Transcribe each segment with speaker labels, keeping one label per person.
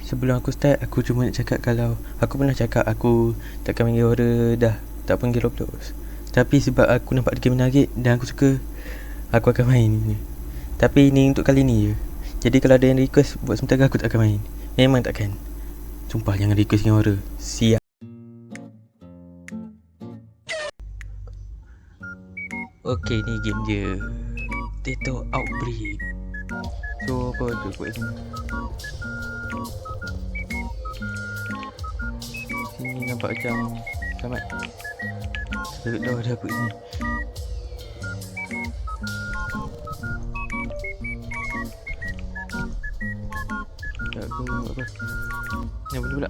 Speaker 1: Sebelum aku start, aku cuma nak cakap kalau aku pernah cakap aku takkan panggil horror dah, tak panggil Roblox. Tapi sebab aku nampak dia menarik dan aku suka, aku akan main ni. Tapi ni untuk kali ni je. Jadi kalau ada yang request buat sementara, aku tak akan main. Memang takkan. Sumpah jangan request yang horror. Siap. Okay, ni game je. Potato Outbreak. So apa tu buat sini? Sini nampak macam selamat. Dah ada apa ni? Tak aku buat apa? Ni apa pula?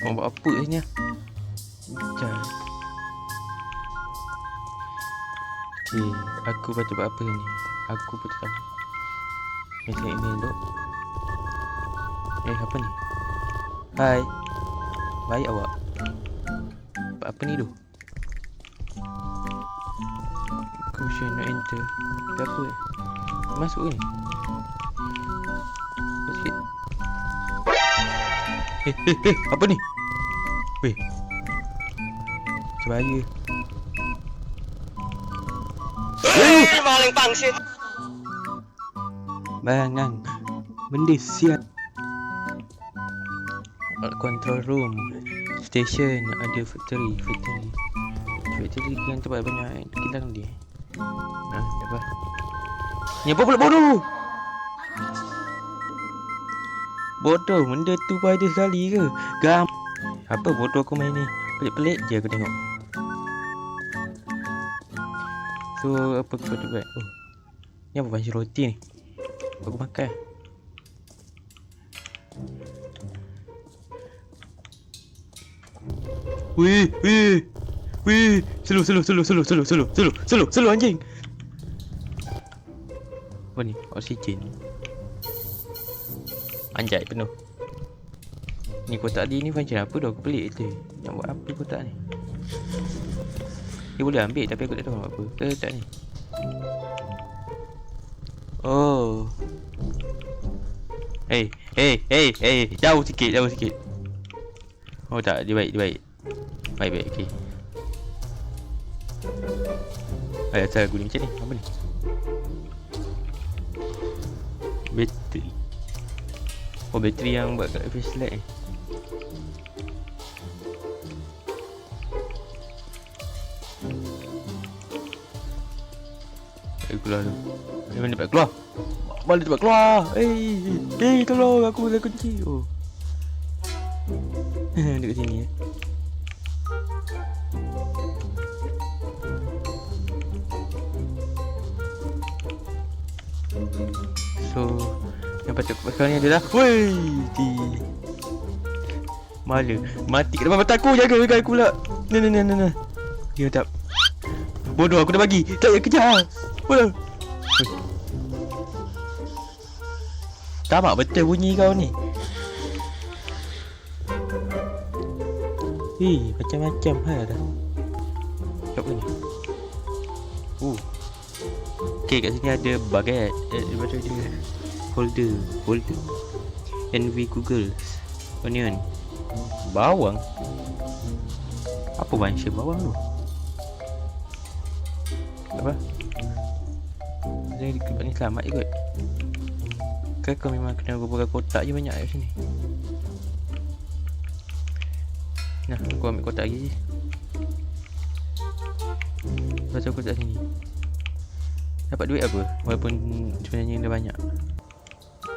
Speaker 1: Mau buat apa sini lah? Macam okay, aku patut buat apa ni? Aku pun tak tahu. Macam ini elok. Apa ni? Hai. Baik awak. Buat apa ni tu? Cushion not enter. Itu apa ni? Masuk ke ni? Apa sikit? Apa ni? Weh, bahaya.
Speaker 2: Maling pangsit.
Speaker 1: Bangang. Benda siap. Control room. Station. Ada factory yang tempat banyak kilang dia. Apa? Ni apa pula bodoh? Bodoh, benda tu pun ada sekali ke? Apa bodoh aku main ni? Pelik-pelik je aku tengok. So, apa aku patut buat? Oh, ni apa panci roti ni? Aku makan. Weh. Slow anjing. Apa ni? Oksigen. Anjay penuh. Ni kotak tadi ni macam apa dah, aku pelik tu. Yang buat apa kotak ni? Dia boleh ambil tapi aku tak tahu nak buat apa. Ke tak ni? Oh. Hey. Jauh sikit. Oh tak, dia baik. Baik, okey. Asal guna macam ni. Apa ni? Bateri. Oh, bateri yang buat kat flashlight ni. Keluar tu. Mana dapat keluar? Mana dapat keluar? Tolong aku dah kunci. Oh. Dekat sini ya. So, yang patut aku pasal ni adalah Mala. Mati kat depan mata aku. Jaga aku pula. Nah. Dia tak. Bodoh, aku dah bagi. Tak payah kejar. Bodoh. Tamak betul bunyi kau ni. Macam-macam hal dah. Apa ni? Okay, kat sini ada baget. Lepas tu ada holder. NV Google. Onion. Bawang. Apa bangsa bawang tu? Apa? Jadi dekat ni selamat je kot. Kan kau memang kena beberapa kotak je banyak kat sini. Nah, aku ambil kotak lagi. Lepas tu kotak sini. Dapat duit apa? Walaupun sebenarnya dah banyak.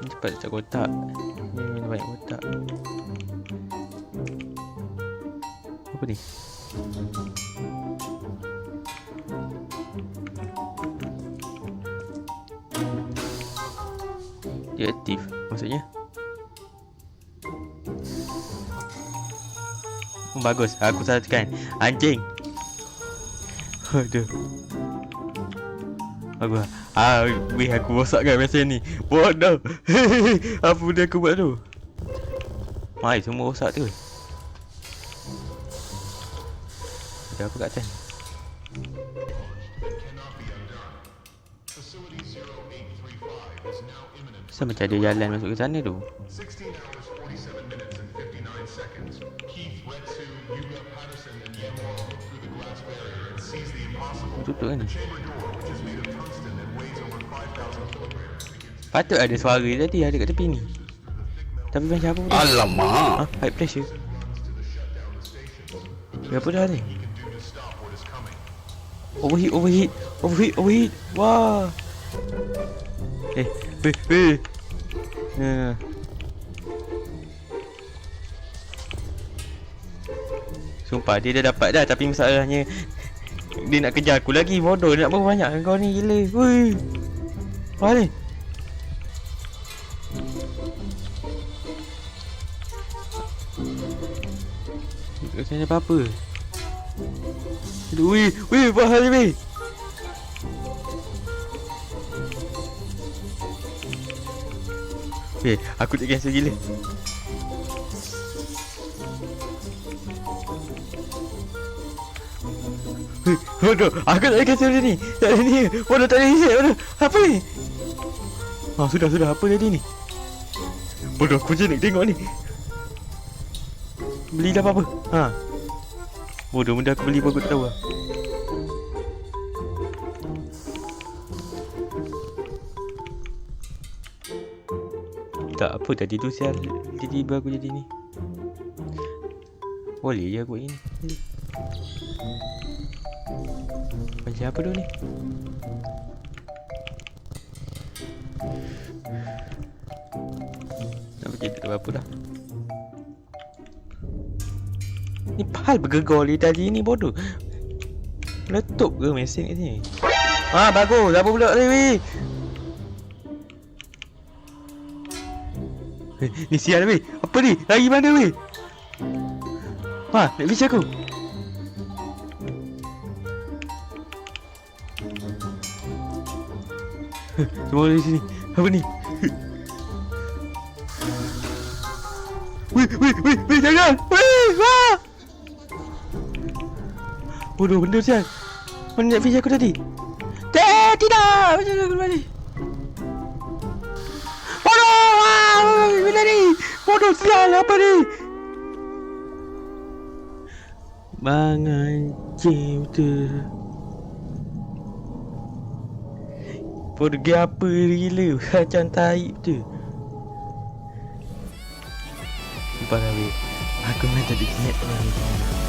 Speaker 1: Ni cepat tak kotak. Ni dah banyak kotak. Apa ni? Dia aktif. Maksudnya bagus. Aku salah tekan. Anjing. Aduh. Bagus. Aku rosakkan mesin ni. Bodoh. Apa benda aku buat tu? Mai semua rosak tu. Ada apa kat atas? Kenapa macam ada jalan masuk ke sana tu? Tutup kan ni? Patut ada suara tadi ada kat tepi ni. Tapi macam apa pula?
Speaker 3: Alamak.
Speaker 1: Ha? High pressure? Apa dah ni? Overheat. Wah. Sumpah dia dah dapat dah. Tapi masalahnya dia nak kejar aku lagi. Bodoh, dia nak berapa banyak kau ni, gila. Woi. Apa ni? Macam ada apa-apa. Wih, buat hal ni. Aku tak cancel gila. Bodoh, aku tak boleh cancel ni. Tak ada ni. Bodoh, tak ada ni. Bodoh, apa ni? Sudah. Apa tadi ni? Bodoh, aku je nak tengok ni. Beli dah apa-apa. Bodoh, benda aku beli pun aku tak tahu lah. Tak apa tadi tu sial. Tiba-tiba aku jadi ni. Boleh je aku buat ni. Macam apa tu ni? Tak fikir tak ada apa-apa dah. Ni pahal bergegar dia tadi ni, bodoh. Meletup ke mesin kat sini? Bagus. Apa pula ni, weh? Ni sial, weh. Apa ni? Lagi mana, weh? Nak fish aku. Semua di sini. Apa ni? Weh, jangan. Weh, bodoh, benda sial. Mana nak fish aku tadi? Tidak. Macam mana aku balik? Bodoh. Benda ni. Bodoh sial. Apa ni? Bangan betul. Pergi apa gila. Macam taib tu. Sumpah lah, weh. Aku memang tak ada niat lah.